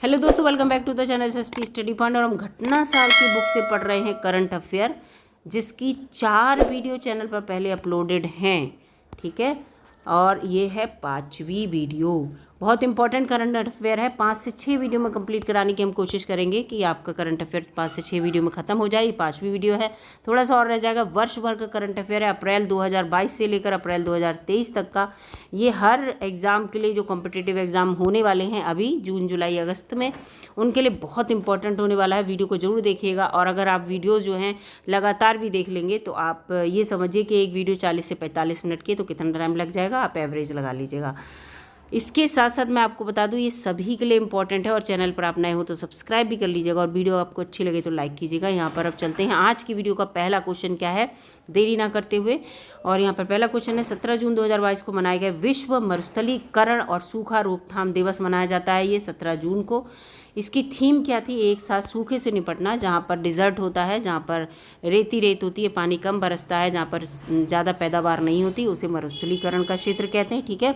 Hello दोस्तों, welcome back to the channel SST study fund. और हम घटना साल की बुक से पढ़ रहे हैं करंट अफेयर, जिसकी 4 वीडियो चैनल पर पहले अपलोडेड हैं। ठीक है, और ये है 5वीं वीडियो। बहुत इंपॉर्टेंट करंट अफेयर है। 5 से 6 वीडियो में कंप्लीट कराने की हम कोशिश करेंगे कि आपका करंट अफेयर 5 से 6 वीडियो में ख़त्म हो जाए। 5वीं वीडियो है, थोड़ा सा और रह जाएगा। वर्ष भर का करंट अफेयर है, अप्रैल 2022 से लेकर अप्रैल 2023 तक का। ये हर एग्ज़ाम के लिए, जो कॉम्पिटिटिव एग्ज़ाम होने वाले हैं अभी जून जुलाई अगस्त में, उनके लिए बहुत इंपॉर्टेंट होने वाला है। वीडियो को जरूर देखिएगा। और अगर आप वीडियो जो हैं लगातार भी देख लेंगे तो आप ये समझिए कि एक वीडियो 40 से 45 मिनट की, तो कितना टाइम लग जाएगा आप एवरेज लगा लीजिएगा। इसके साथ साथ मैं आपको बता दूं, ये सभी के लिए इंपॉर्टेंट है। और चैनल पर आप नए हो तो सब्सक्राइब भी कर लीजिएगा, और वीडियो आपको अच्छी लगे तो लाइक कीजिएगा। यहाँ पर अब चलते हैं आज की वीडियो का पहला क्वेश्चन क्या है, देरी ना करते हुए। और यहाँ पर पहला क्वेश्चन है, 17 जून 2022 को मनाया गया विश्व मरुस्थलीकरण और सूखा रोकथाम दिवस मनाया जाता है ये 17 जून को। इसकी थीम क्या थी? एक साथ सूखे से निपटना। जहाँ पर डिज़र्ट होता है, जहाँ पर रेती रेत होती है, पानी कम बरसता है, जहाँ पर ज़्यादा पैदावार नहीं होती, उसे मरुस्थलीकरण का क्षेत्र कहते हैं। ठीक है,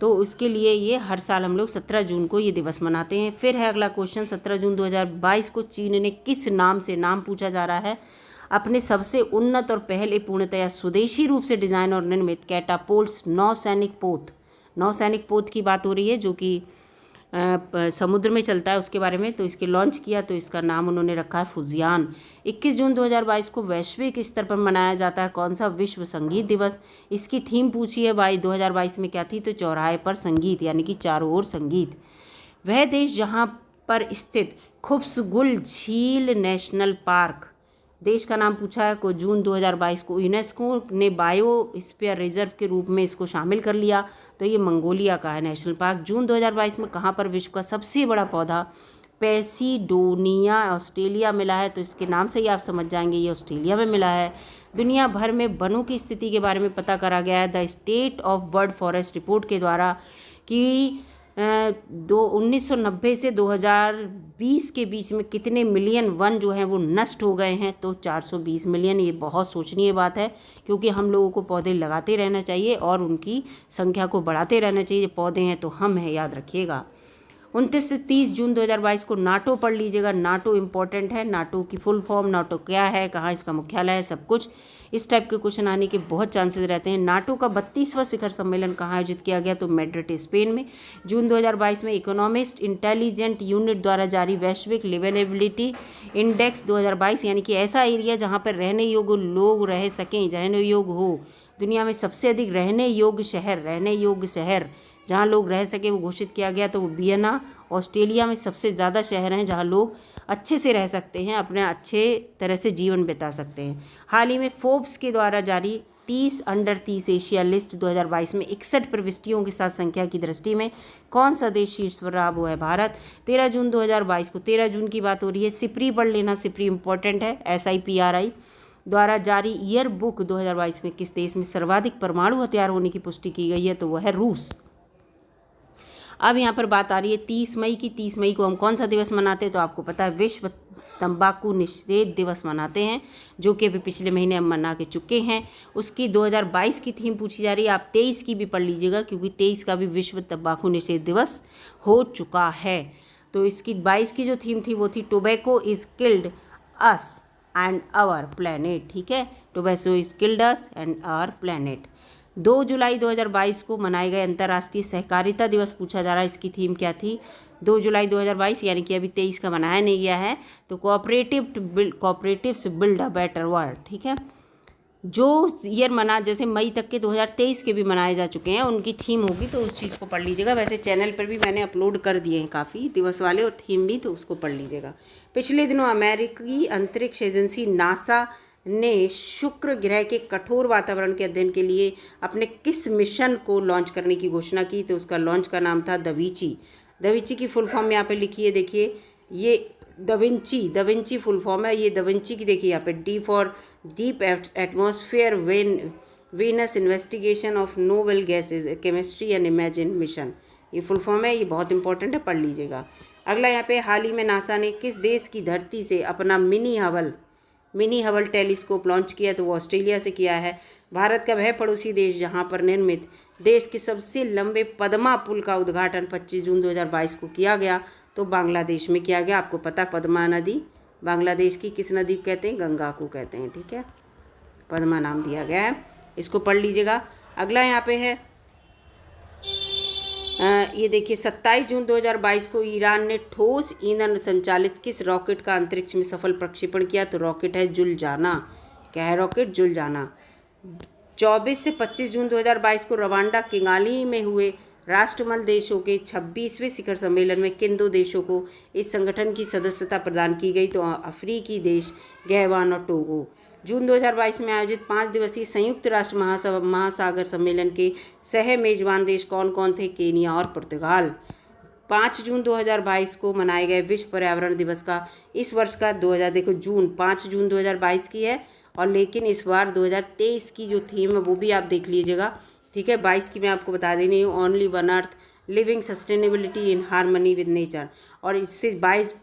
तो उसके लिए ये हर साल हम लोग 17 जून को ये दिवस मनाते हैं। फिर है अगला क्वेश्चन, 17 जून 2022 को चीन ने किस नाम से, नाम पूछा जा रहा है, अपने सबसे उन्नत और पहले पूर्णतया स्वदेशी रूप से डिज़ाइन और निर्मित कैटापोल्ट्स नौसैनिक पोत की बात हो रही है, जो कि समुद्र में चलता है, उसके बारे में। तो इसके लॉन्च किया, तो इसका नाम उन्होंने रखा है फुजियान। 21 जून 2022 को वैश्विक स्तर पर मनाया जाता है कौन सा विश्व संगीत दिवस? इसकी थीम पूछी है 2022 में क्या थी, तो चौराहे पर संगीत, यानी कि चारों ओर संगीत। वह देश जहाँ पर स्थित खुब्सगुल झील नेशनल पार्क, देश का नाम पूछा है को जून 2022 को यूनेस्को ने बायोस्फीयर रिजर्व के रूप में इसको शामिल कर लिया, तो ये मंगोलिया का है नेशनल पार्क। जून 2022 में कहाँ पर विश्व का सबसे बड़ा पौधा पेसिडोनिया ऑस्ट्रेलिया मिला है, तो इसके नाम से ही आप समझ जाएंगे ये ऑस्ट्रेलिया में मिला है। दुनिया भर में वनों की स्थिति के बारे में पता करा गया है the state of world forest report के द्वारा, कि 1990 से 2020 के बीच में कितने मिलियन वन जो हैं वो नष्ट हो गए हैं, तो 420 मिलियन। ये बहुत सोचनीय बात है, क्योंकि हम लोगों को पौधे लगाते रहना चाहिए और उनकी संख्या को बढ़ाते रहना चाहिए। पौधे हैं तो हम हैं, याद रखिएगा। 29 से 30 जून 2022 को नाटो पढ़ लीजिएगा। नाटो इम्पोर्टेंट है। नाटो की फुल फॉर्म, नाटो क्या है, कहाँ इसका मुख्यालय है, सब कुछ। इस टाइप के क्वेश्चन आने के बहुत चांसेस रहते हैं। नाटो का 32वां शिखर सम्मेलन कहाँ आयोजित किया गया, तो मैड्रिड स्पेन में। जून 2022 में इकोनॉमिस्ट इंटेलिजेंट यूनिट द्वारा जारी वैश्विक लिवेबिलिटी इंडेक्स 2022, यानी कि ऐसा एरिया जहाँ पर रहने योग्य लोग रह सकें, रहने योग्य हो। दुनिया में सबसे अधिक रहने योग्य शहर जहाँ लोग रह सके वो घोषित किया गया, तो वो वियना ऑस्ट्रेलिया में सबसे ज़्यादा शहर हैं जहाँ लोग अच्छे से रह सकते हैं, अपने अच्छे तरह से जीवन बिता सकते हैं। हाल ही में फोर्ब्स के द्वारा जारी 30 अंडर 30 एशिया लिस्ट 2022 में 61 प्रविष्टियों के साथ संख्या की दृष्टि में कौन सा देश शीर्ष पर रहा, वो है भारत। 13 जून 2022 को, 13 जून की बात हो रही है, सिप्री पढ़ लेना। सिप्री इंपॉर्टेंट है, SIPRI द्वारा जारी ईयर बुक 2022 में किस देश में सर्वाधिक परमाणु हथियार होने की पुष्टि की गई है, तो वह है रूस। अब यहाँ पर बात आ रही है 30 मई की। 30 मई को हम कौन सा दिवस मनाते हैं, तो आपको पता है विश्व तंबाकू निषेध दिवस मनाते हैं, जो कि अभी पिछले महीने हम मना के चुके हैं। उसकी 2022 की थीम पूछी जा रही है। आप 23 की भी पढ़ लीजिएगा, क्योंकि 23 का भी विश्व तंबाकू निषेध दिवस हो चुका है। तो इसकी 22 की जो थीम थी वो थी tobacco is killed us and our planet. ठीक है, tobacco is killed us and our planet. 2 जुलाई 2022 को मनाए गए अंतर्राष्ट्रीय सहकारिता दिवस पूछा जा रहा है। इसकी थीम क्या थी? 2 जुलाई 2022, यानी कि अभी 23 का मनाया नहीं गया है, तो cooperatives build a better world. ठीक है, जो ईयर मना, जैसे मई तक के 2023 के भी मनाए जा चुके हैं, उनकी थीम होगी, तो उस चीज़ को पढ़ लीजिएगा। वैसे चैनल पर भी मैंने अपलोड कर दिए हैं काफ़ी दिवस वाले और थीम भी, तो उसको पढ़ लीजिएगा। पिछले दिनों अमेरिकी अंतरिक्ष एजेंसी नासा ने शुक्र ग्रह के कठोर वातावरण के अध्ययन के लिए अपने किस मिशन को लॉन्च करने की घोषणा की, तो उसका लॉन्च का नाम था दविंची। दविंची की फुल फॉर्म यहाँ पे लिखी है, देखिए ये दविंची फुल फॉर्म है। ये दविंची की देखिए यहाँ पे D for deep atmosphere Venus investigation of novel gases chemistry and imagine mission, ये फुल फॉर्म है। ये बहुत इंपॉर्टेंट है, पढ़ लीजिएगा। अगला यहाँ पे, हाल ही में नासा ने किस देश की धरती से अपना मिनी हबल टेलीस्कोप लॉन्च किया, तो वो ऑस्ट्रेलिया से किया है। भारत का वह पड़ोसी देश जहां पर निर्मित देश के सबसे लंबे पद्मा पुल का उद्घाटन 25 जून 2022 को किया गया, तो बांग्लादेश में किया गया। आपको पता पद्मा नदी बांग्लादेश की किस नदी को कहते हैं? गंगा को कहते हैं। ठीक है, पद्मा नाम दिया गया है, इसको पढ़ लीजिएगा। अगला यहाँ पे है ये देखिए 27 जून 2022 को ईरान ने ठोस ईंधन संचालित किस रॉकेट का अंतरिक्ष में सफल प्रक्षेपण किया? तो रॉकेट है जुलजाना। क्या है रॉकेट? जुलजाना। 24 से 25 जून 2022 को रवांडा किगाली में हुए राष्ट्रमंडल देशों के 26वें शिखर सम्मेलन में किन 2 देशों को इस संगठन की सदस्यता प्रदान की गई? तो अफ्रीकी देश गैवान और टोगो। जून 2022 में आयोजित 5 दिवसीय संयुक्त राष्ट्र महासागर सम्मेलन के सह मेजबान देश कौन कौन थे? केनिया और पुर्तगाल। 5 जून 2022 को मनाए गए विश्व पर्यावरण दिवस का इस वर्ष का 5 जून 2022 की है, और लेकिन इस बार 2023 की जो थीम है वो भी आप देख लीजिएगा। ठीक है, 22 की मैं आपको बता दे रही हूँ, only one earth living sustainability in harmony with nature. और इससे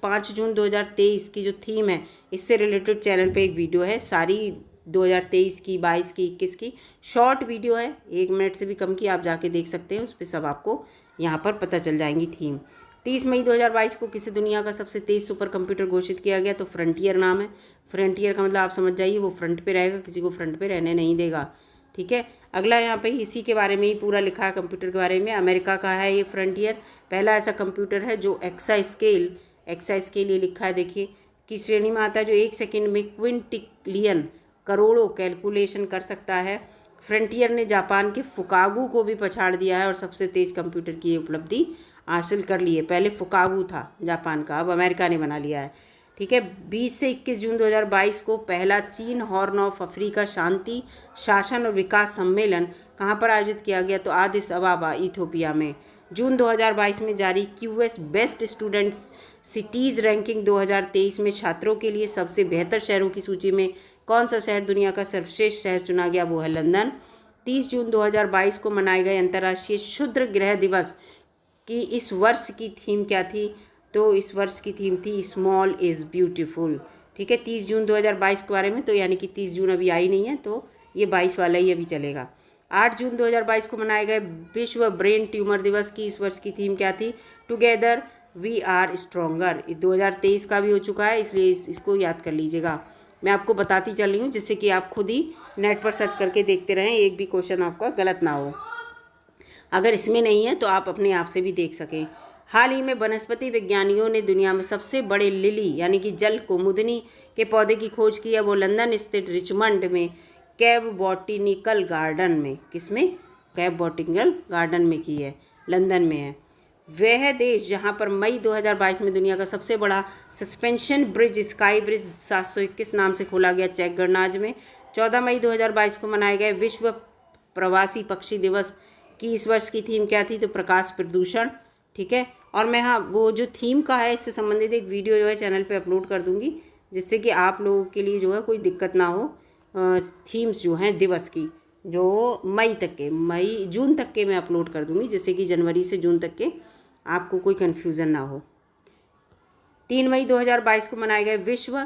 5 जून 2023 की जो थीम है इससे रिलेटेड चैनल पे एक वीडियो है, सारी 2023 की, 22 की, 21 की शॉर्ट वीडियो है, 1 मिनट से भी कम की, आप जाके देख सकते हैं। उस पर सब आपको यहाँ पर पता चल जाएंगी थीम। 30 मई 2022 को किसी दुनिया का सबसे तेज़ सुपर कंप्यूटर घोषित किया गया? तो फ्रंटियर नाम है। फ्रंटियर का मतलब आप समझ जाइए, वो फ्रंट पे रहेगा, किसी को फ्रंट पे रहने नहीं देगा। ठीक है, अगला यहाँ पे इसी के बारे में ही पूरा लिखा है, कंप्यूटर के बारे में। अमेरिका का है ये फ्रंटियर, पहला ऐसा कंप्यूटर है जो एक्सा स्केल ये लिखा है देखिए की श्रेणी में आता है, जो 1 सेकंड में क्विंटिलियन करोड़ों कैलकुलेशन कर सकता है। फ्रंटियर ने जापान के फुकागू को भी पछाड़ दिया है और सबसे तेज़ कंप्यूटर की उपलब्धि हासिल कर ली है। पहले फुकागू था जापान का, अब अमेरिका ने बना लिया है। ठीक है, 20 से 21 जून 2022 को पहला चीन हॉर्न ऑफ अफ्रीका शांति शासन और विकास सम्मेलन कहाँ पर आयोजित किया गया? तो आदिस अबाबा इथियोपिया में। जून 2022 में जारी QS best students cities ranking 2023 में छात्रों के लिए सबसे बेहतर शहरों की सूची में कौन सा शहर दुनिया का सर्वश्रेष्ठ शहर चुना गया? वो है लंदन। 30 जून 2022 को मनाए गए अंतर्राष्ट्रीय क्षुद्र ग्रह दिवस की इस वर्ष की थीम क्या थी? तो इस वर्ष की थीम थी स्मॉल इज़ ब्यूटीफुल। ठीक है, 30 जून 2022 के बारे में, तो यानी कि 30 जून अभी आई नहीं है, तो ये 22 वाला ही अभी चलेगा। 8 जून 2022 को मनाए गए विश्व ब्रेन ट्यूमर दिवस की इस वर्ष की थीम क्या थी? Together we are stronger. 2023 का भी हो चुका है, इसलिए इसको याद कर लीजिएगा। मैं आपको बताती चल रही हूँ जिससे कि आप खुद ही नेट पर सर्च करके देखते रहें, एक भी क्वेश्चन आपका गलत ना हो। अगर इसमें नहीं है तो आप अपने आप से भी देख सकें। हाल ही में वनस्पति विज्ञानियों ने दुनिया में सबसे बड़े लिली यानी कि जल कुमुदनी के पौधे की खोज की है। वो लंदन स्थित रिचमंड में कैब बॉटनिकल गार्डन में, किसमें? कैब बॉटनिकल गार्डन में की है, लंदन में है। वह देश जहां पर मई 2022 में दुनिया का सबसे बड़ा सस्पेंशन ब्रिज स्काई ब्रिज 721 नाम से खोला गया, चेक गणराज्य में। 14 मई 2022 को मनाए गए विश्व प्रवासी पक्षी दिवस की इस वर्ष की थीम क्या थी? तो प्रकाश प्रदूषण। ठीक है, और मैं वो जो थीम का है इससे संबंधित एक वीडियो जो है चैनल पे अपलोड कर दूंगी, जिससे कि आप लोगों के लिए जो है कोई दिक्कत ना हो। थीम्स जो हैं दिवस की, जो जून तक के मैं अपलोड कर दूंगी, जिससे कि जनवरी से जून तक के आपको कोई कन्फ्यूज़न ना हो। 3 मई 2022 को मनाए गए विश्व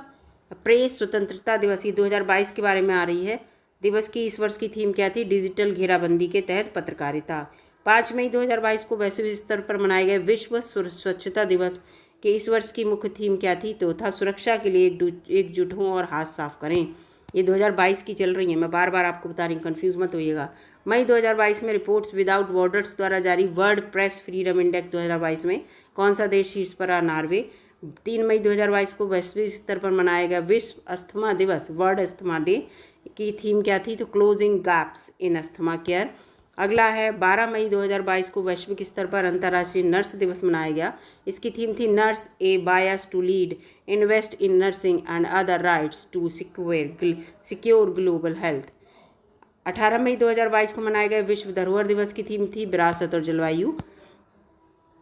प्रेस स्वतंत्रता दिवस, ये 2022 के बारे में आ रही है। दिवस की इस वर्ष की थीम क्या थी? डिजिटल घेराबंदी के तहत पत्रकारिता। 5 मई 2022 को वैश्विक स्तर पर मनाए गए विश्व स्वच्छता दिवस के इस वर्ष की मुख्य थीम क्या थी? तो था सुरक्षा के लिए एकजुट हों और हाथ साफ करें। ये 2022 की चल रही है, मैं बार बार आपको बता रही हूँ, कन्फ्यूज़ मत होइएगा। मई 2022 में रिपोर्ट्स विदाउट बॉर्डर्स द्वारा जारी वर्ल्ड प्रेस फ्रीडम इंडेक्स 2022 में कौन सा देश शीर्ष पर रहा? नॉर्वे। 3 मई 2022 को वैश्विक स्तर पर मनाया गया विश्व अस्थमा दिवस, वर्ल्ड अस्थमा डे की थीम क्या थी? तो closing gaps in asthma care. अगला है 12 मई 2022 को वैश्विक स्तर पर अंतर्राष्ट्रीय नर्स दिवस मनाया गया। इसकी थीम थी nurse a voice to lead, invest in nursing and other rights to secure global health. 18 मई 2022 को मनाया गया विश्व धरोहर दिवस की थीम थी विरासत और जलवायु।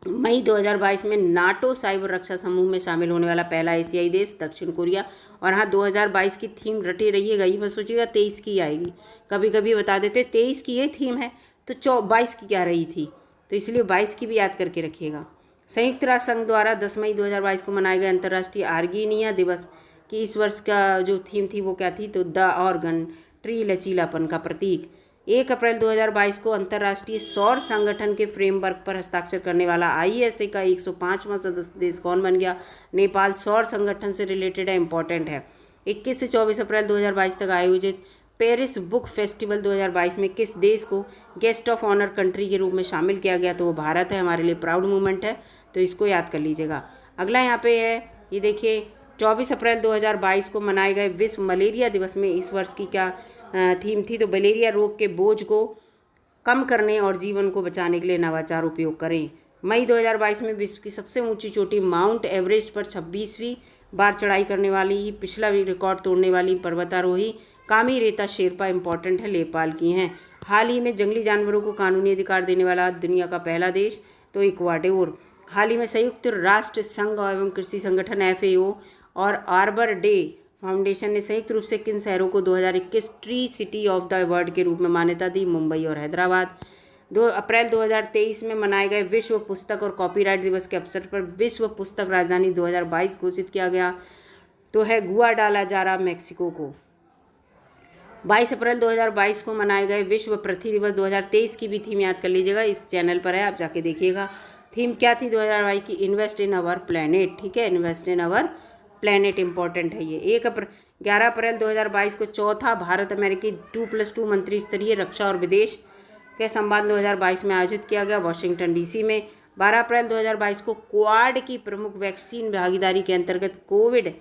मई 2022 में नाटो साइबर रक्षा समूह में शामिल होने वाला पहला एशियाई देश दक्षिण कोरिया। और हाँ, 2022 की थीम रटे रहिएगा, ये मत सोचिएगा 23 की आएगी, कभी कभी बता देते 23 की ये थीम है तो 22 की क्या रही थी, तो इसलिए 22 की भी याद करके रखिएगा। संयुक्त राष्ट्र संघ द्वारा 10 मई 2022 को मनाया गया अंतर्राष्ट्रीय आर्गेनिया दिवस की इस वर्ष का जो थीम थी वो क्या थी? तो द ऑर्गन ट्री, लचीलापन का प्रतीक। 1 अप्रैल 2022 को अंतर्राष्ट्रीय सौर संगठन के फ्रेमवर्क पर हस्ताक्षर करने वाला ISA का 105वां सदस्य देश कौन बन गया? नेपाल सौर संगठन से रिलेटेड है, इंपॉर्टेंट है। 21 से 24 अप्रैल 2022 तक आयोजित पेरिस बुक फेस्टिवल 2022 में किस देश को गेस्ट ऑफ ऑनर कंट्री के रूप में शामिल किया गया? तो वो भारत है। हमारे लिए प्राउड मोमेंट है, तो इसको याद कर लीजिएगा। अगला यहाँ पे है, ये देखिए 24 अप्रैल 2022 को मनाए गए विश्व मलेरिया दिवस में इस वर्ष की क्या थीम थी? तो मलेरिया रोग के बोझ को कम करने और जीवन को बचाने के लिए नवाचार उपयोग करें। मई 2022 में विश्व की सबसे ऊंची चोटी माउंट एवरेस्ट पर 26वीं बार चढ़ाई करने वाली ही पिछला भी रिकॉर्ड तोड़ने वाली पर्वतारोही कामी रेता शेरपा इंपॉर्टेंट है, नेपाल की हैं। हाल ही में जंगली जानवरों को कानूनी अधिकार देने वाला दुनिया का पहला देश तो इक्वाडोर। हाल ही में संयुक्त राष्ट्र संघ एवं कृषि संगठन FAO और आर्बर डे फाउंडेशन ने संयुक्त रूप से किन शहरों को 2021 tree city of the world के रूप में मान्यता दी? मुंबई और हैदराबाद। 2 अप्रैल 2023 में मनाए गए विश्व पुस्तक और कॉपीराइट दिवस के अवसर पर विश्व पुस्तक राजधानी 2022 घोषित किया गया, तो है गुआडालाजारा, मेक्सिको को। 22 अप्रैल 2022 को मनाए गए विश्व पृथ्वी दिवस 2023 की भी थीम याद कर लीजिएगा, इस चैनल पर है, आप जाके देखिएगा। थीम क्या थी 2022 की? इन्वेस्ट इन अवर प्लैनेट, ठीक है, invest in our planet important है ये। 11 अप्रैल 2022 को चौथा भारत अमेरिकी 2+2 मंत्री स्तरीय रक्षा और विदेश के संवाद 2022 में आयोजित किया गया, वाशिंगटन DC में। 12 अप्रैल 2022 को क्वाड की प्रमुख वैक्सीन भागीदारी के अंतर्गत कोविड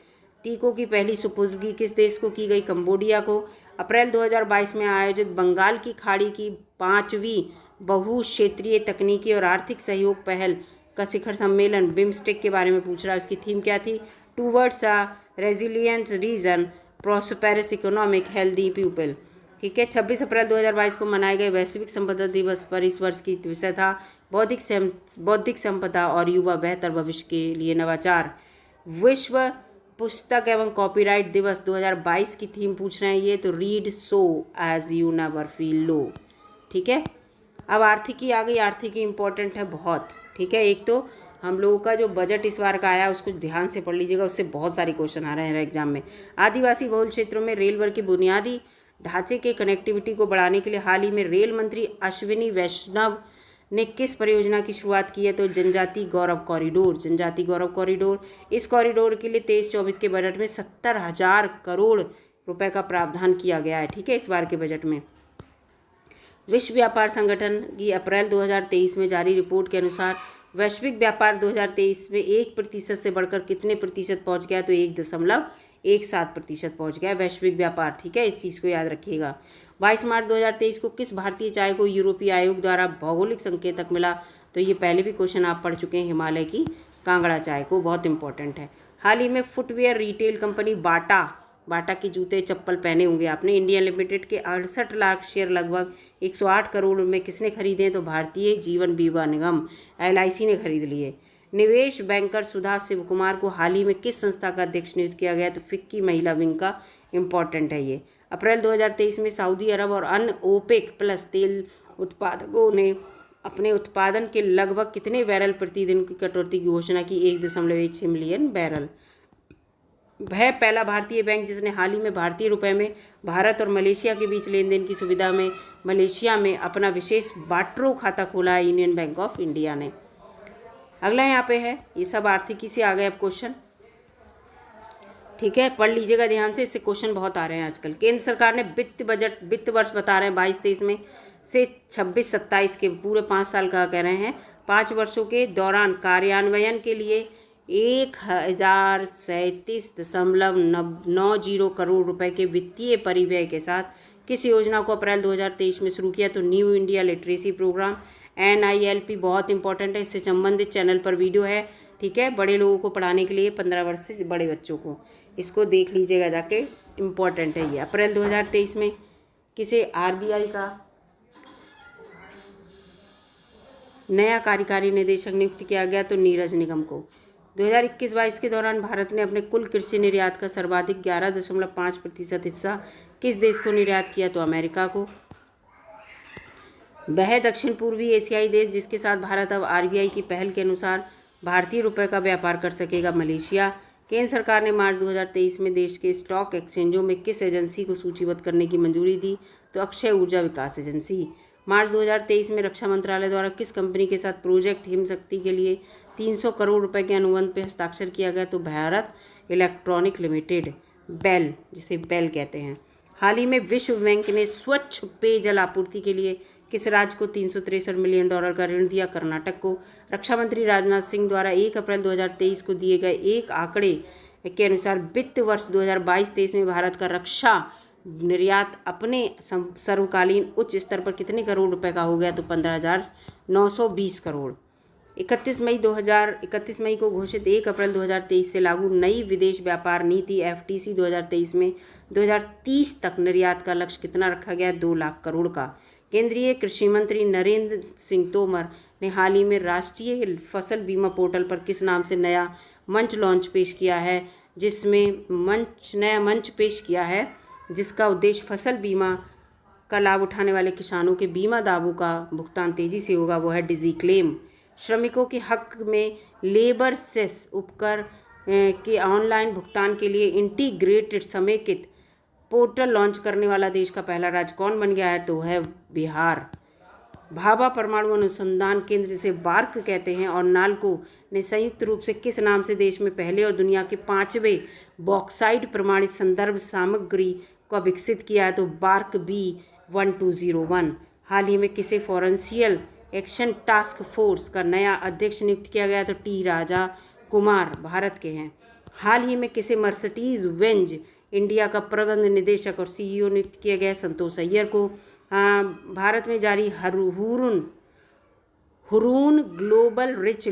टीकों की पहली सुपुर्दगी किस देश को की गई? कंबोडिया को। अप्रैल 2022 में आयोजित बंगाल की खाड़ी की 5वीं बहु क्षेत्रीय तकनीकी और आर्थिक सहयोग पहल का शिखर सम्मेलन बिम्स्टेक के बारे में पूछ रहा है, उसकी थीम क्या थी? Towards a resilient region, prosperous economic, healthy people, ठीक है। 26 अप्रैल 2022 को मनाए गए वैश्विक संपदा दिवस पर इस वर्ष की विषय था बौद्धिक संपदा और युवा बेहतर भविष्य के लिए नवाचार। विश्व पुस्तक एवं कॉपीराइट दिवस 2022 की थीम पूछ रहे हैं ये, तो read so as you never feel low, ठीक है। अब आर्थिकी आ गई, आर्थिकी इंपॉर्टेंट है बहुत, ठीक है। एक तो हम लोगों का जो बजट इस बार का आया उसको ध्यान से पढ़ लीजिएगा, उससे बहुत सारे क्वेश्चन आ रहे हैं एग्जाम में। आदिवासी बहुल क्षेत्रों में रेल वर्ग की बुनियादी ढांचे के कनेक्टिविटी को बढ़ाने के लिए हाल ही में रेल मंत्री अश्विनी वैष्णव ने किस परियोजना की शुरुआत की है? तो जनजाति गौरव कॉरिडोर, जनजाति गौरव कॉरिडोर। इस कॉरिडोर के लिए 23-24 के बजट में 70,000 करोड़ रुपए का प्रावधान किया गया है, ठीक है, इस बार के बजट में। विश्व व्यापार संगठन की अप्रैल 2023 में जारी रिपोर्ट के अनुसार वैश्विक व्यापार 2023 में 1% से बढ़कर कितने प्रतिशत पहुंच गया? तो 1.17% पहुंच गया वैश्विक व्यापार, ठीक है, इस चीज़ को याद रखिएगा। 22 मार्च 2023 को किस भारतीय चाय को यूरोपीय आयोग द्वारा भौगोलिक संकेतक मिला? तो ये पहले भी क्वेश्चन आप पढ़ चुके हैं, हिमालय की कांगड़ा चाय को, बहुत इंपॉर्टेंट है। हाल ही में फुटवेयर रिटेल कंपनी बाटा के जूते चप्पल पहने होंगे आपने, इंडिया लिमिटेड के 68 लाख शेयर लगभग 108 करोड़ में किसने खरीदे हैं? तो भारतीय जीवन बीमा निगम LIC ने खरीद लिए। निवेश बैंकर सुधा शिवकुमार को हाल ही में किस संस्था का अध्यक्ष नियुक्त किया गया? तो फिक्की महिला विंग का, इंपॉर्टेंट है ये। अप्रैल 2023 में सऊदी अरब और अन्य OPEC+ तेल उत्पादकों ने अपने उत्पादन के लगभग कितने बैरल प्रतिदिन की कटौती की घोषणा की? 1.16 मिलियन बैरल। वह पहला भारतीय बैंक जिसने हाल ही में भारतीय रुपए में भारत और मलेशिया के बीच लेन देन की सुविधा में मलेशिया में अपना विशेष बाट्रो खाता खोला है, यूनियन बैंक ऑफ इंडिया ने। अगला यहाँ पे है, ये सब आर्थिकी से आ गए अब क्वेश्चन, ठीक है, पढ़ लीजिएगा ध्यान से, इससे क्वेश्चन बहुत आ रहे हैं आजकल। केंद्र सरकार ने वित्त वर्ष बता रहे हैं 22-23 में से 26-27 के पूरे 5 साल का कह रहे हैं, 5 वर्षों के दौरान कार्यान्वयन के लिए 1037.90 करोड़ रुपए के वित्तीय परिव्यय के साथ किस योजना को अप्रैल 2023 में शुरू किया? तो new India literacy programme, NILP, बहुत इंपॉर्टेंट है, इससे संबंधित चैनल पर वीडियो है, ठीक है, बड़े लोगों को पढ़ाने के लिए, 15 वर्ष से बड़े बच्चों को, इसको देख लीजिएगा जाके, इम्पॉर्टेंट है ये। अप्रैल 2023 में किसे RBI का नया कार्यकारी निदेशक नियुक्त किया गया? तो नीरज निगम को। 2021-22 के दौरान भारत ने अपने कुल कृषि निर्यात का सर्वाधिक 11.5% हिस्सा किस देश को निर्यात किया? तो अमेरिका को। वह दक्षिण पूर्वी एशियाई देश जिसके साथ भारत अब RBI की पहल के अनुसार भारतीय रुपए का व्यापार कर सकेगा? मलेशिया। केंद्र सरकार ने मार्च 2023 में देश के स्टॉक एक्सचेंजों में किस एजेंसी को सूचीबद्ध करने की मंजूरी दी? तो अक्षय ऊर्जा विकास एजेंसी। मार्च 2023 में रक्षा मंत्रालय द्वारा किस कंपनी के साथ प्रोजेक्ट हिमशक्ति के लिए 300 करोड़ रुपए के अनुबंध पर हस्ताक्षर किया गया? तो भारत इलेक्ट्रॉनिक लिमिटेड, बेल, जिसे बेल कहते हैं। हाल ही में विश्व बैंक ने स्वच्छ पेयजल आपूर्ति के लिए किस राज्य को $363 मिलियन का ऋण दिया? कर्नाटक को। रक्षा मंत्री राजनाथ सिंह द्वारा 1 अप्रैल 2023 को दिए गए एक आंकड़े के अनुसार वित्त वर्ष 2022-23 में भारत का रक्षा निर्यात अपने सर्वकालीन उच्च स्तर पर कितने करोड़ रुपए का हो गया? तो 15,920 करोड़। 31 मई को घोषित 1 अप्रैल 2023 से लागू नई विदेश व्यापार नीति FTC 2023 में 2030 तक निर्यात का लक्ष्य कितना रखा गया? 2 लाख करोड़ का। केंद्रीय कृषि मंत्री नरेंद्र सिंह तोमर ने हाल ही में राष्ट्रीय फसल बीमा पोर्टल पर किस नाम से नया मंच पेश किया है? नया मंच पेश किया है जिसका उद्देश्य फसल बीमा का लाभ उठाने वाले किसानों के बीमा दावों का भुगतान तेजी से होगा, वो है डिजीक्लेम। श्रमिकों के हक में लेबर सेस उपकर के ऑनलाइन भुगतान के लिए इंटीग्रेटेड समेकित पोर्टल लॉन्च करने वाला देश का पहला राज्य कौन बन गया है? तो है बिहार। भाभा परमाणु अनुसंधान केंद्र, जिसे बार्क कहते हैं, और नालको ने संयुक्त रूप से किस नाम से देश में पहले और दुनिया के 5वें बॉक्साइट प्रमाणित संदर्भ सामग्री को विकसित किया है? तो बार्क B1201। हाल ही में किसे फॉरेंशियल एक्शन टास्क फोर्स का नया अध्यक्ष नियुक्त किया गया? तो T राजा कुमार, भारत के हैं। हाल ही में किसे मर्सिडीज बेंज इंडिया का प्रबंध निदेशक और CEO नियुक्त किया गया? संतोष अय्यर को। भारत में जारी हुरून ग्लोबल रिच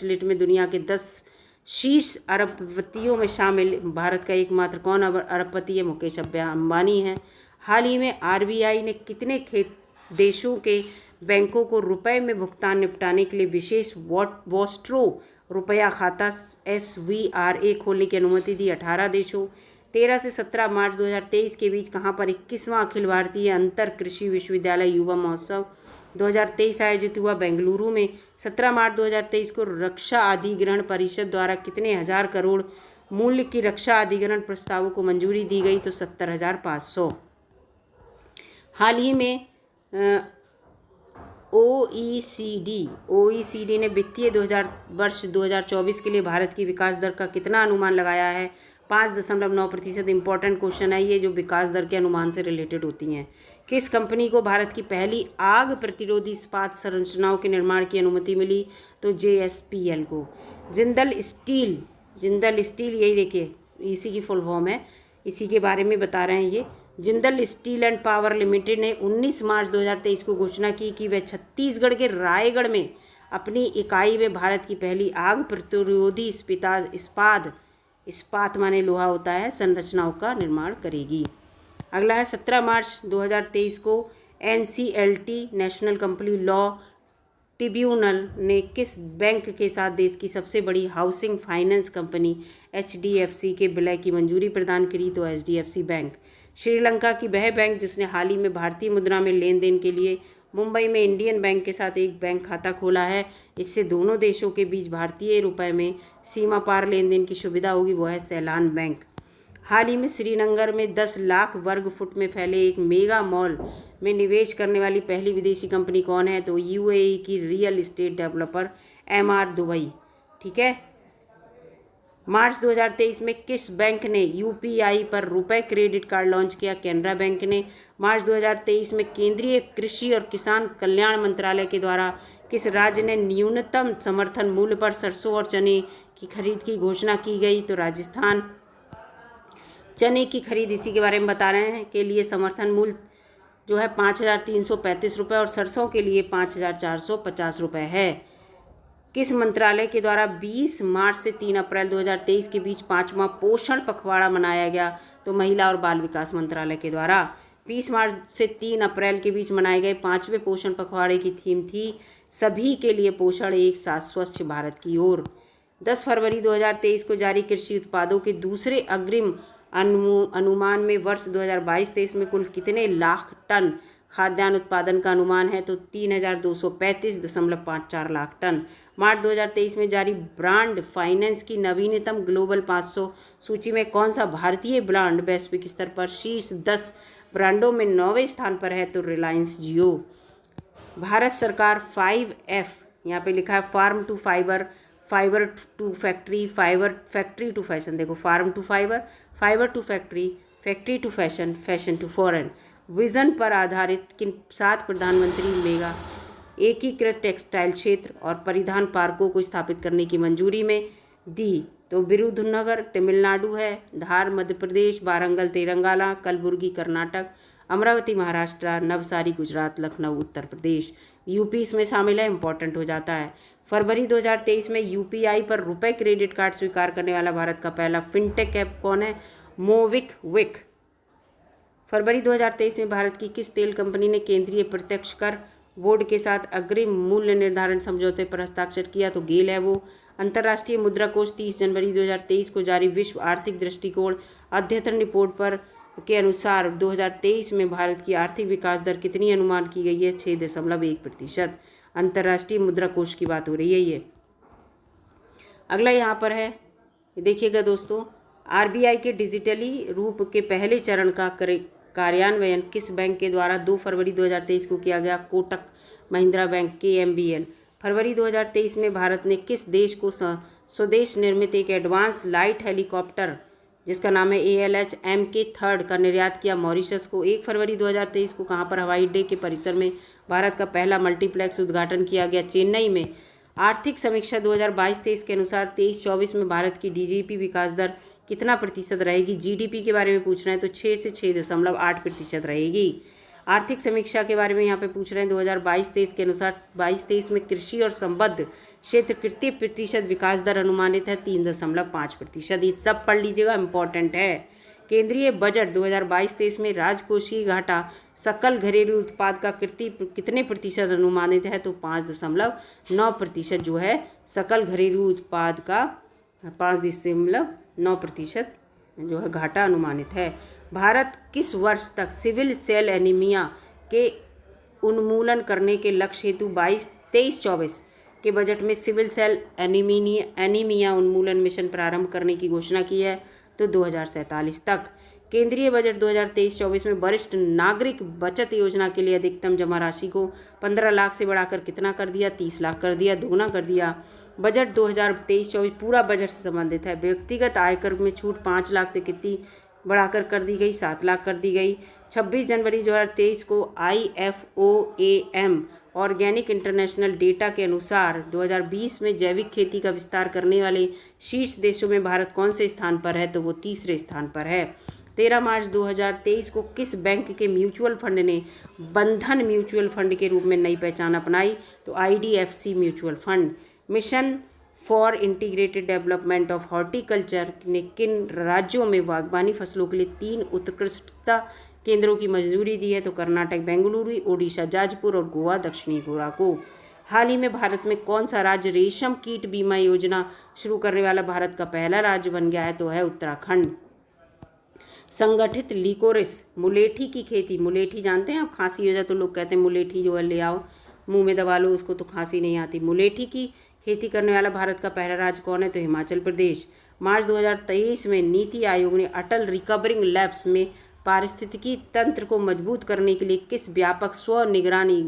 लिस्ट में दुनिया के 10 शीर्ष अरबपतियों में शामिल भारत का एकमात्र कौन अरबपति है? मुकेश अंबानी है। हाल ही में RBI ने कितने देशों के बैंकों को रुपए में भुगतान निपटाने के लिए विशेष वॉस्ट्रो रुपया खाता SVRA खोलने की अनुमति दी? 18 देशों। 13 से 17 मार्च 2023 के बीच कहां पर 21वां अखिल भारतीय अंतर कृषि विश्वविद्यालय युवा महोत्सव 2023 आयोजित हुआ? बेंगलुरु में। 17 मार्च 2023 को रक्षा अधिग्रहण परिषद द्वारा कितने हजार करोड़ मूल्य की रक्षा अधिग्रहण प्रस्तावों को मंजूरी दी गई? तो 70,500। हाल ही में OECD ने वित्तीय वर्ष 2024 के लिए भारत की विकास दर का कितना अनुमान लगाया है? 5.9%। इंपॉर्टेंट क्वेश्चन है ये, जो विकास दर के अनुमान से रिलेटेड होती हैं। किस कंपनी को भारत की पहली आग प्रतिरोधी इस्पात संरचनाओं के निर्माण की अनुमति मिली? तो JSPL को। जिंदल स्टील, यही देखिए, इसी की फुल फॉर्म है, इसी के बारे में बता रहे हैं ये। Jindal steel and power limited ने 19 मार्च 2023 को घोषणा की कि वह छत्तीसगढ़ के रायगढ़ में अपनी इकाई में भारत की पहली आग प्रतिरोधी इस्पात माने लोहा होता है, संरचनाओं का निर्माण करेगी। अगला है 17 मार्च 2023 को NCLT national company law tribunal ने किस बैंक के साथ देश की सबसे बड़ी हाउसिंग फाइनेंस कंपनी HDFC के विलय की मंजूरी प्रदान करी? तो HDFC बैंक। श्रीलंका की वह बैंक जिसने हाल ही में भारतीय मुद्रा में लेन देन के लिए मुंबई में इंडियन बैंक के साथ एक बैंक खाता खोला है, इससे दोनों देशों के बीच भारतीय रुपए में सीमा पार लेन देन की सुविधा होगी, वो है सैलान बैंक। हाल ही में श्रीनगर में 10 लाख वर्ग फुट में फैले एक मेगा मॉल में निवेश करने वाली पहली विदेशी कंपनी कौन है? तो UAE की real estate developer MR Dubai. ठीक है। मार्च 2023 में किस बैंक ने UPI पर रुपए क्रेडिट कार्ड लॉन्च किया? कैनरा बैंक ने। मार्च 2023 में केंद्रीय कृषि और किसान कल्याण मंत्रालय के द्वारा किस राज्य ने न्यूनतम समर्थन मूल्य पर सरसों और चने की खरीद की घोषणा की गई? तो राजस्थान। चने की खरीद, इसी के बारे में बता रहे हैं, के लिए समर्थन मूल्य जो है 5,335 रुपये और सरसों के लिए 5,450 रुपये है। किस मंत्रालय के द्वारा 20 मार्च से 3 अप्रैल 2023 के बीच 5वां पोषण पखवाड़ा मनाया गया? तो महिला और बाल विकास मंत्रालय के द्वारा। 20 मार्च से 3 अप्रैल के बीच मनाए गए 5वें पोषण पखवाड़े की थीम थी सभी के लिए पोषण, एक साथ स्वच्छ भारत की ओर। 10 फरवरी 2023 को जारी कृषि उत्पादों के दूसरे अग्रिम अनुमान में वर्ष 2022-23 में कुल कितने लाख टन खाद्यान्न उत्पादन का अनुमान है? तो 3,235.54 लाख टन। मार्च 2023 में जारी ब्रांड फाइनेंस की नवीनतम ग्लोबल 500 सूची में कौन सा भारतीय ब्रांड वैश्विक स्तर पर शीर्ष 10 ब्रांडों में 9वें स्थान पर है तो रिलायंस जियो। भारत सरकार 5F यहाँ पे लिखा है, farm to fibre, fibre to factory, fibre factory to fashion. देखो, farm to fibre, fibre to factory, factory to fashion, fashion to foreign vision पर आधारित किन 7 प्रधानमंत्री मेगा एकीकृत टेक्सटाइल क्षेत्र और परिधान पार्कों को स्थापित करने की मंजूरी में दी? तो विरुधुनगर तमिलनाडु है, धार मध्य प्रदेश, वारंगल तेलंगाना, कलबुर्गी कर्नाटक, अमरावती महाराष्ट्र, नवसारी गुजरात, लखनऊ उत्तर प्रदेश। यूपी इसमें शामिल है, इंपॉर्टेंट हो जाता है। फरवरी 2023 में यूपीआई पर रुपए क्रेडिट कार्ड स्वीकार करने वाला भारत का पहला फिनटेक ऐप कौन है? मोबिक्विक। फरवरी 2023 में भारत की किस तेल कंपनी ने केंद्रीय प्रत्यक्ष कर बोर्ड के साथ अग्रिम मूल्य निर्धारण समझौते पर हस्ताक्षर किया? तो गेल है वो। अंतर्राष्ट्रीय मुद्रा कोष 30 जनवरी 2023 को जारी विश्व आर्थिक दृष्टिकोण अद्यतन रिपोर्ट पर के अनुसार 2023 में भारत की आर्थिक विकास दर कितनी अनुमान की गई है? 6.1%। अंतर्राष्ट्रीय मुद्रा कोष की बात हो रही है ये। अगला यहाँ पर है, देखिएगा दोस्तों, आरबीआई के डिजिटली रूप के पहले चरण का कार्यान्वयन किस बैंक के द्वारा 2 फरवरी 2023 को किया गया? Kotak Mahindra bank, KMBL। फरवरी 2023 में भारत ने किस देश को स्वदेश निर्मित एक एडवांस लाइट हेलीकॉप्टर जिसका नाम है ALH MK3 का निर्यात किया? मॉरिशस को। 1 फरवरी 2023 को कहाँ पर हवाई अड्डे के परिसर में भारत का पहला मल्टीप्लेक्स उद्घाटन किया गया? चेन्नई में। आर्थिक समीक्षा 2022-23 के अनुसार 23-24 में भारत की DGP विकास दर कितना प्रतिशत रहेगी? GDP के बारे में पूछ रहे हैं तो 6 से 6.8% रहेगी। आर्थिक समीक्षा के बारे में यहाँ पे पूछ रहे हैं 2022-23 के अनुसार 22-23 में कृषि और संबद्ध क्षेत्र कितने प्रतिशत विकास दर अनुमानित है? 3.5%। ये सब पढ़ लीजिएगा, इंपॉर्टेंट है। केंद्रीय बजट 2022-23 में राजकोषीय घाटा सकल घरेलू उत्पाद का कितने प्रतिशत अनुमानित है? तो 5.9% जो है सकल घरेलू उत्पाद का 5.9% जो है घाटा अनुमानित है। भारत किस वर्ष तक सिविल सेल एनीमिया के उन्मूलन करने के लक्ष्य हेतु 23-24 के बजट में सिविल सेल एनीमिया उन्मूलन मिशन प्रारंभ करने की घोषणा की है? तो 2047 तक। केंद्रीय बजट 2023-24 में वरिष्ठ नागरिक बचत योजना के लिए अधिकतम जमा राशि को 15 लाख से बढ़ाकर कितना कर दिया? 30 लाख कर दिया, दोगुना कर दिया। बजट 2023-24 पूरा बजट से संबंधित है। व्यक्तिगत आयकर में छूट 5 लाख से कितनी बढ़ाकर कर दी गई? 7 लाख कर दी गई। 26 जनवरी 2023 को IFOAM ऑर्गेनिक इंटरनेशनल डेटा के अनुसार 2020 में जैविक खेती का विस्तार करने वाले शीर्ष देशों में भारत कौन से स्थान पर है? तो वो 3रे स्थान पर है। 13 मार्च 2023 को किस बैंक के म्यूचुअल फंड ने बंधन म्यूचुअल फंड के रूप में नई पहचान अपनाई? तो IDFC mutual fund. Mission for integrated development of horticulture ने किन राज्यों में बागवानी फसलों के लिए 3 उत्कृष्टता केंद्रों की मंजूरी दी है? तो कर्नाटक बेंगलुरु, ओडिशा जाजपुर और गोवा दक्षिणी गोरा को। हाल ही में भारत में कौन सा राज्य रेशम कीट बीमा योजना शुरू करने वाला भारत का पहला राज्य बन गया है? तो है उत्तराखंड। संगठित लिकोरिस मुलेठी की खेती, मुलेठी जानते हैं आप? खांसी हो जाए तो लोग कहते हैं मुलेठी जो है ले आओ, मुंह में दबा लो उसको तो खांसी नहीं आती। मुलेठी की खेती करने वाला भारत का पहला राज्य कौन है? तो हिमाचल प्रदेश। मार्च 2023 में नीति आयोग ने अटल रिकवरिंग लैब्स में पारिस्थितिकी तंत्र को मजबूत करने के लिए किस व्यापक स्व निगरानी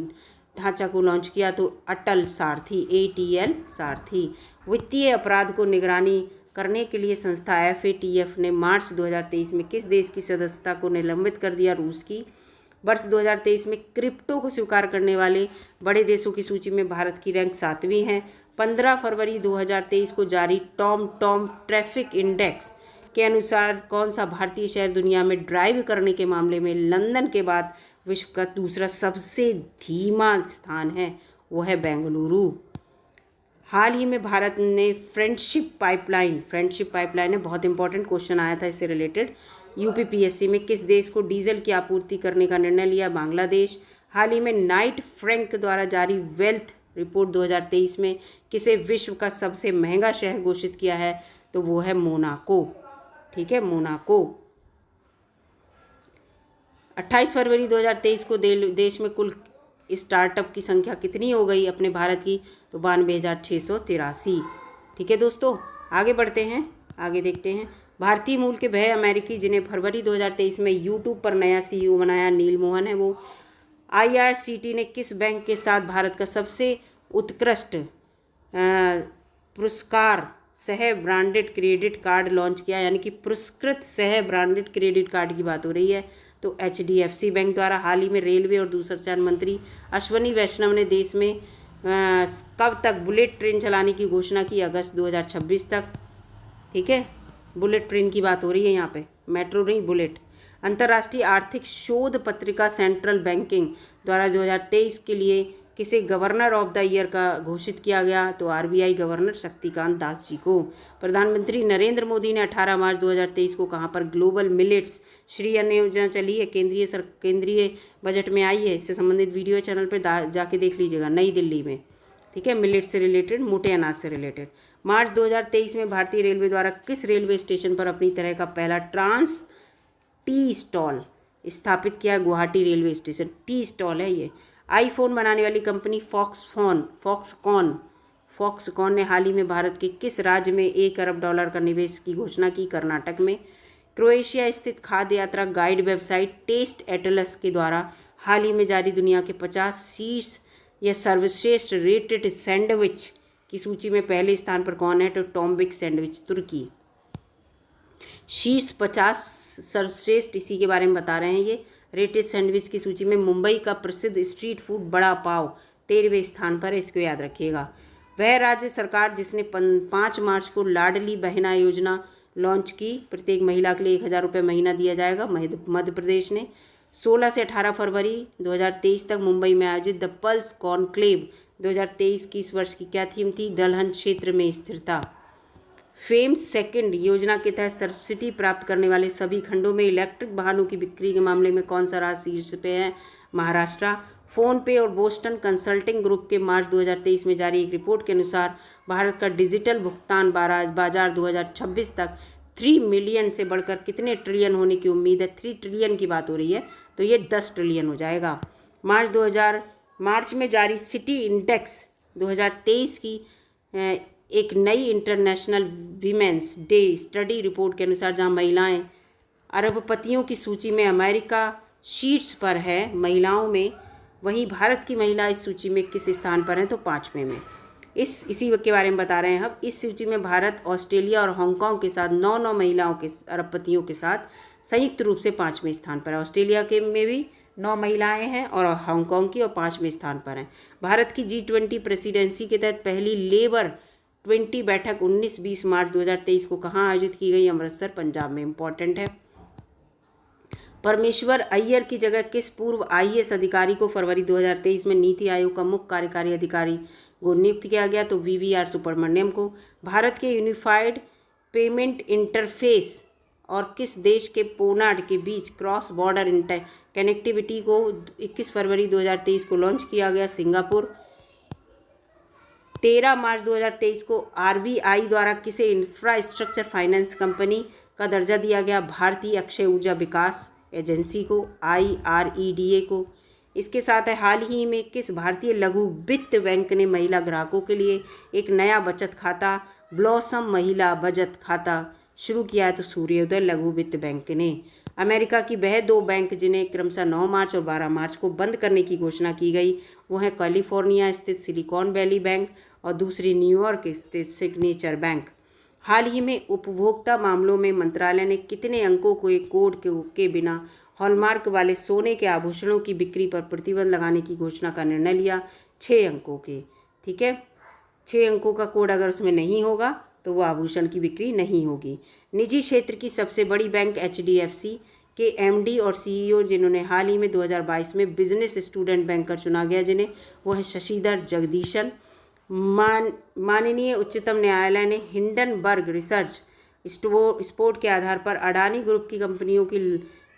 ढांचा को लॉन्च किया? तो अटल सारथी, ATL सारथी। वित्तीय अपराध को निगरानी करने के लिए संस्था FATF ने मार्च 2023 में किस देश की सदस्यता को निलंबित कर दिया? रूस की। वर्ष 2023 में क्रिप्टो को स्वीकार करने वाले बड़े देशों की सूची में भारत की रैंक 7वीं है। 15 फरवरी 2023 को जारी टॉम ट्रैफिक इंडेक्स के अनुसार कौन सा भारतीय शहर दुनिया में ड्राइव करने के मामले में लंदन के बाद विश्व का दूसरा सबसे धीमा स्थान है? वो है बेंगलुरु। हाल ही में भारत ने फ्रेंडशिप पाइपलाइन है, बहुत इंपॉर्टेंट क्वेश्चन आया था इससे रिलेटेड UPPSC में, किस देश को डीजल की आपूर्ति करने का निर्णय लिया? बांग्लादेश। हाल ही में नाइट फ्रैंक द्वारा जारी वेल्थ रिपोर्ट 2023 में किसे विश्व का सबसे महंगा शहर घोषित किया है? तो वो है मोनाको। ठीक है, मोनाको। 28 फरवरी 2023 को देश में कुल स्टार्टअप की संख्या कितनी हो गई अपने भारत की? तो 92,683। ठीक है दोस्तों, आगे बढ़ते हैं। आगे देखते हैं। भारतीय मूल के वह अमेरिकी जिन्हें फरवरी 2023 में यूट्यूब पर नया CEO बनाया नील मोहन है वो। IRCT ने किस बैंक के साथ भारत का सबसे उत्कृष्ट पुरस्कार सह ब्रांडेड क्रेडिट कार्ड लॉन्च किया, यानी कि पुरस्कृत सह ब्रांडेड क्रेडिट कार्ड की बात हो रही है। तो HDFC बैंक द्वारा। हाल ही में रेलवे और दूरसंचार मंत्री अश्वनी वैष्णव ने देश में कब तक बुलेट ट्रेन चलाने की घोषणा की? अगस्त 2026 तक। ठीक है, बुलेट ट्रेन की बात हो रही है यहाँ पे, मेट्रो नहीं बुलेट। अंतर्राष्ट्रीय आर्थिक शोध पत्रिका सेंट्रल बैंकिंग द्वारा 2023 के लिए किसे गवर्नर ऑफ द ईयर का घोषित किया गया? तो RBI गवर्नर शक्तिकांत दास जी को। प्रधानमंत्री नरेंद्र मोदी ने 18 मार्च 2023 को कहाँ पर ग्लोबल मिलेट्स श्री अन्न योजना चली है, केंद्रीय बजट में आई है। इससे संबंधित वीडियो चैनल पर जाके देख लीजिएगा, नई दिल्ली में। ठीक है, मिलेट से रिलेटेड, मोटे अनाज से रिलेटेड। मार्च 2023 में भारतीय रेलवे द्वारा किस रेलवे स्टेशन पर अपनी तरह का पहला ट्रांस टी स्टॉल स्थापित किया? Guwahati railway station. Tea stall है ये। आईफोन बनाने वाली कंपनी फॉक्सकॉन ने हाल ही में भारत के किस राज्य में $1 अरब का निवेश की घोषणा की? कर्नाटक में। क्रोएशिया स्थित खाद्य यात्रा गाइड वेबसाइट टेस्ट एटलस के द्वारा हाल ही में जारी दुनिया के 50 शीर्ष या सर्वश्रेष्ठ रेटेड सैंडविच की सूची में पहले स्थान पर कौन है? तो टॉम्बिक सैंडविच, तुर्की। शीर्ष 50 सर्वश्रेष्ठ, इसी के बारे में बता रहे हैं ये। रेटेड सैंडविच की सूची में मुंबई का प्रसिद्ध स्ट्रीट फूड बड़ा पाव 13वें स्थान पर है, इसको याद रखिएगा। वह राज्य सरकार जिसने 5 मार्च को लाडली बहना योजना लॉन्च की, प्रत्येक महिला के लिए 1000 रुपये महीना दिया जाएगा, मध्य प्रदेश ने। 16 से 18 फरवरी 2023 तक मुंबई में आयोजित द पल्स कॉन्क्लेव 2023 की इस वर्ष की क्या थीम थी? दलहन क्षेत्र में स्थिरता। फेम सेकंड योजना के तहत सब्सिडी प्राप्त करने वाले सभी खंडों में इलेक्ट्रिक वाहनों की बिक्री के मामले में कौन सा राज्य शीर्ष पे है? महाराष्ट्र। फोन पे और बोस्टन कंसल्टिंग ग्रुप के मार्च 2023 में जारी एक रिपोर्ट के अनुसार भारत का डिजिटल भुगतान बाजार 2026 तक 3 मिलियन से बढ़कर कितने ट्रिलियन होने की उम्मीद है? 3 ट्रिलियन की बात हो रही है, तो ये 10 ट्रिलियन हो जाएगा। मार्च में जारी सिटी इंडेक्स 2023 की एक नई international women's day study report के अनुसार जहां महिलाएं अरबपतियों की सूची में अमेरिका शीर्ष पर है महिलाओं में, वहीं भारत की महिला इस सूची में किस स्थान पर है? तो 5वें में। इसी के बारे में बता रहे हैं हम। इस सूची में भारत, ऑस्ट्रेलिया और हांगकांग के साथ 9 महिलाओं के अरबपतियों के साथ संयुक्त रूप से 5वें स्थान पर है। ऑस्ट्रेलिया के में भी 9 महिलाएं हैं और हांगकांग की और 5वें स्थान पर हैं। भारत की G20 प्रेसिडेंसी के तहत पहली लेबर 20 बैठक 19-20 मार्च 2023 को कहाँ आयोजित की गई? अमृतसर, पंजाब में। इम्पॉर्टेंट है। परमेश्वर अय्यर की जगह किस पूर्व IAS अधिकारी को फरवरी 2023 में नीति आयोग का मुख्य कार्यकारी अधिकारी को नियुक्त किया गया? तो VVR सुब्रमण्यम को। भारत के यूनिफाइड पेमेंट इंटरफेस और किस देश के पोनाड के बीच क्रॉस बॉर्डर कनेक्टिविटी को 21 फरवरी 2023 को लॉन्च किया गया? सिंगापुर। 13 मार्च 2023 को RBI द्वारा किसे इंफ्रास्ट्रक्चर फाइनेंस कंपनी का दर्जा दिया गया? भारतीय अक्षय ऊर्जा विकास एजेंसी को, IREDA को। इसके साथ है हाल ही में किस भारतीय लघु वित्त बैंक ने महिला ग्राहकों के लिए एक नया बचत खाता ब्लॉसम महिला बचत खाता शुरू किया है? तो सूर्योदय लघु वित्त बैंक ने। अमेरिका की वह 2 बैंक जिन्हें क्रमशः 9 मार्च और 12 मार्च को बंद करने की घोषणा की गई, वो है कैलिफोर्निया स्थित सिलिकॉन वैली बैंक और दूसरी न्यूयॉर्क स्थित सिग्नेचर बैंक। हाल ही में उपभोक्ता मामलों में मंत्रालय ने कितने अंकों को एक कोड के बिना हॉलमार्क वाले सोने के आभूषणों की बिक्री पर प्रतिबंध लगाने की घोषणा का निर्णय लिया? 6 अंकों के। ठीक है, 6 अंकों का कोड अगर उसमें नहीं होगा तो वो आभूषण की बिक्री नहीं होगी। निजी क्षेत्र की सबसे बड़ी बैंक HDFC के MD और CEO जिन्होंने हाल ही में 2022 में बिजनेस स्टूडेंट बैंकर चुना गया जिन्हें, वो है शशिधर जगदीशन। माननीय उच्चतम न्यायालय ने हिंडनबर्ग रिसर्च स्पोर्ट के आधार पर अडानी ग्रुप की कंपनियों की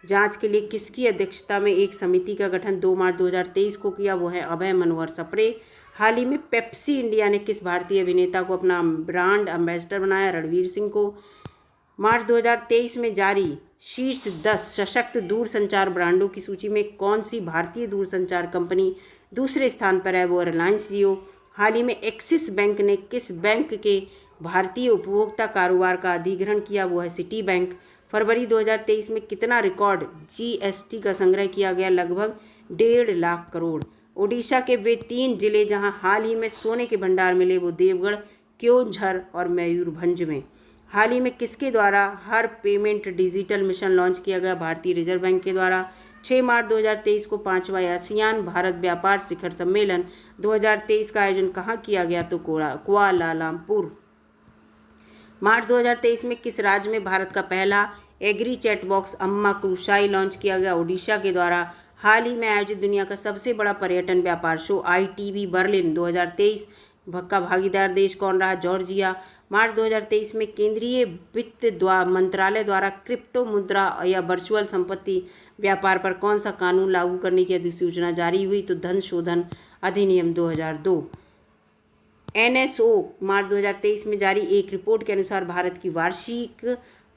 जांच के लिए किसकी अध्यक्षता में एक समिति का गठन 2 मार्च 2023 को किया? वो है अभय मनोहर सप्रे। हाल ही में पेप्सी इंडिया ने किस भारतीय अभिनेता को अपना ब्रांड एम्बेसडर बनाया? रणवीर सिंह को। मार्च 2023 में जारी शीर्ष 10 सशक्त दूरसंचार ब्रांडों की सूची में कौन सी भारतीय दूरसंचार कंपनी दूसरे स्थान पर है? वो रिलायंस जियो। हाल ही में एक्सिस बैंक ने किस बैंक के भारतीय उपभोक्ता कारोबार का अधिग्रहण किया वो है सिटी बैंक। फरवरी 2023 में कितना रिकॉर्ड जीएसटी का संग्रह किया गया? लगभग 1.5 लाख करोड़। ओडिशा के वे 3 जिले जहां हाल ही में सोने के भंडार मिले वो देवगढ़, क्योंझर और मयूरभंज में। हाल ही में किसके द्वारा हर पेमेंट डिजिटल मिशन लॉन्च किया गया? भारतीय रिजर्व बैंक के द्वारा। 6 मार्च 2023 को 5वां आसियान भारत व्यापार शिखर सम्मेलन 2023 का आयोजन कहाँ किया गया? तो कुआलालंपुर। मार्च 2023 में किस राज्य में भारत का पहला एग्री चैट बॉक्स अम्मा क्रूशाई लॉन्च किया गया? ओडिशा के द्वारा। हाल ही में आयोजित दुनिया का सबसे बड़ा पर्यटन व्यापार शो ITB बर्लिन 2023 का भागीदार देश कौन रहा? जॉर्जिया। मार्च 2023 में केंद्रीय वित्त मंत्रालय द्वारा क्रिप्टो मुद्रा या वर्चुअल संपत्ति व्यापार पर कौन सा कानून लागू करने की अधिसूचना जारी हुई? तो धन शोधन अधिनियम 2002। NSO मार्च 2023 में जारी एक रिपोर्ट के अनुसार भारत की वार्षिक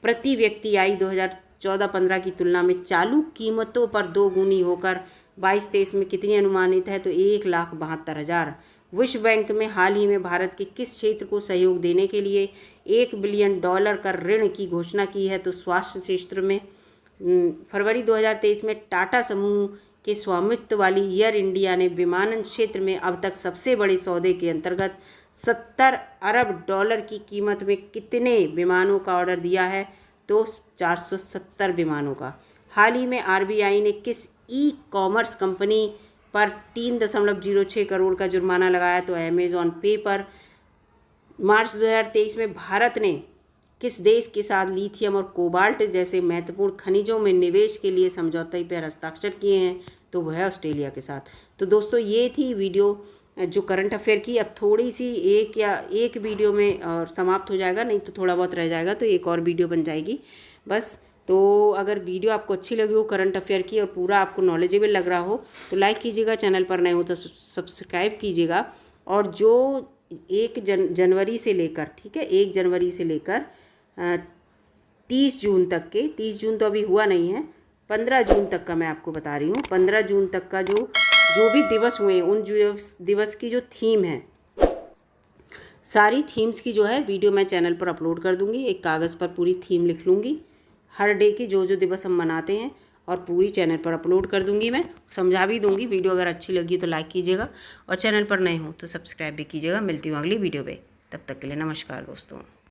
प्रति व्यक्ति आय 2014-15 की तुलना में चालू कीमतों पर 2 गुनी होकर 22-23 में कितनी अनुमानित है? तो 1,72,000। विश्व बैंक में हाल ही में भारत के किस क्षेत्र को सहयोग देने के लिए $1 बिलियन का ऋण की घोषणा की है? तो स्वास्थ्य क्षेत्र में। फरवरी 2023 में टाटा समूह के स्वामित्व वाली एयर इंडिया ने विमानन क्षेत्र में अब तक सबसे बड़े सौदे के अंतर्गत $70 अरब की कीमत में कितने विमानों का ऑर्डर दिया है? तो 470 विमानों का। हाल ही में RBI ने किस ई-कॉमर्स कंपनी पर 3.06 करोड़ का जुर्माना लगाया? तो अमेज़ॉन पे पर। मार्च 2023 में भारत ने किस देश के साथ लिथियम और कोबाल्ट जैसे महत्वपूर्ण खनिजों में निवेश के लिए समझौते पर हस्ताक्षर किए हैं? तो वह है ऑस्ट्रेलिया के साथ। तो दोस्तों ये थी वीडियो जो करंट अफेयर की। अब थोड़ी सी एक वीडियो में और समाप्त हो जाएगा, नहीं तो थोड़ा बहुत रह जाएगा, तो एक और वीडियो बन जाएगी बस। तो अगर वीडियो आपको अच्छी लगी हो करंट अफेयर की और पूरा आपको नॉलेजेबल लग रहा हो तो लाइक कीजिएगा, चैनल पर नए हो तो सब्सक्राइब कीजिएगा। और जो 1 जनवरी से लेकर, ठीक है, 1 जनवरी से लेकर 30 जून तक के, 30 जून तो अभी हुआ नहीं है, 15 जून तक का मैं आपको बता रही हूँ। 15 जून तक का जो भी दिवस हुए उन दिवस की जो थीम है, सारी थीम्स की जो है वीडियो मैं चैनल पर अपलोड कर दूँगी। एक कागज़ पर पूरी थीम लिख लूँगी, हर डे की जो दिवस हम मनाते हैं, और पूरी चैनल पर अपलोड कर दूंगी। मैं समझा भी दूंगी। वीडियो अगर अच्छी लगी तो लाइक कीजिएगा और चैनल पर नए हो तो सब्सक्राइब भी कीजिएगा। मिलती हूँ अगली वीडियो पे, तब तक के लिए नमस्कार दोस्तों।